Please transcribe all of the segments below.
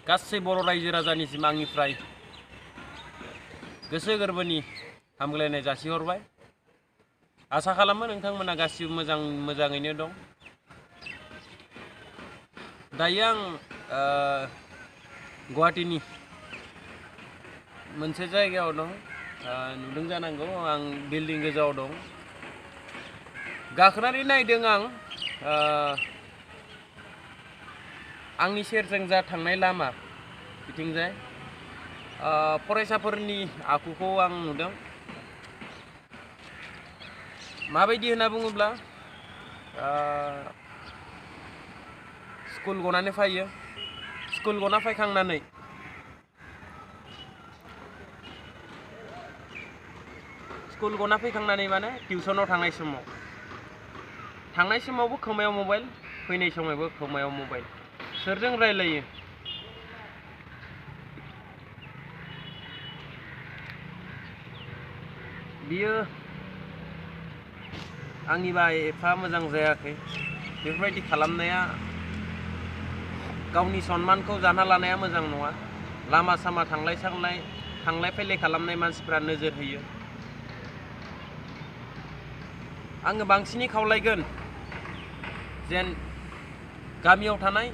गासै बर' रायजो राजानिसिम आंनिफ्राय गोसो गोरबोनि हामग्लायनाय जासिहरबाय। आसा खालामो नोंथांमोना गासिबो मोजाङैनो दं। दायो आं गुवाहाटीनि मोनसे जायगायाव दं। नुदों जानांगौ आं बिल्डिं गोजौआव दं। गाखोनानै नायदों आं आंनि सेरजों जा थांनाय लामा बिथिंजाय फरायसाफोरनि आखुखौ आं नुदों। माबायदि होनना बुङोब्ला स्कुल गनानै फैयो। स्कुल गना फैखांनानै माने टिउसनाव थांनाय समावबो खोमायाव मबाइल, फैनाय समावबो खोमायाव मबाइल। सोरजों रायलायो? बियो आंनिबा एफा मोजां जायाखै। बेफोरबायदि खालामनाया गावनि सन्मानखौ जाना लानाया मोजां नङा। लामा सामा थांलाय फैलाय खालामनाय मानसिफ्रा नोजोर होयो। आङो बांसिनै खावलायगोन जेन गामियाव थानाय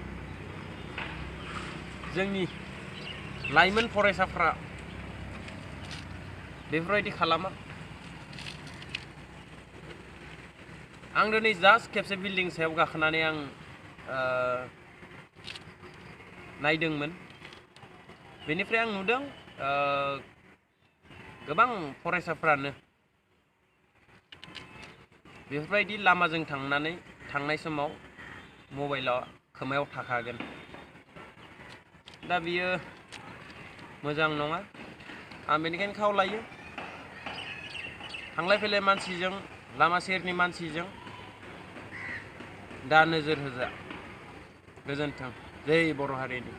जोंनि लाइमोन फरायसाफ्रा बेफोरबायदि खालामा। आं दिनै जास्ट खेबसे बिल्डिं सायाव गाखोनानै आं नायदोंमोन। बेनिफ्राय आं नुदों गोबां फरायसाफ्रानो बेफोरबायदि लामाजों थांनाय समाव मबाइला खोमायाव थाखागोन। दा बियो मोजां नङा। आं बेनिखायनो खावलायो थांलाय फैलाय मानसिजों, लामा सेरनि मानसिजों दा नोजोर होजा। गोजोन्थों। जै बर' हारिनि।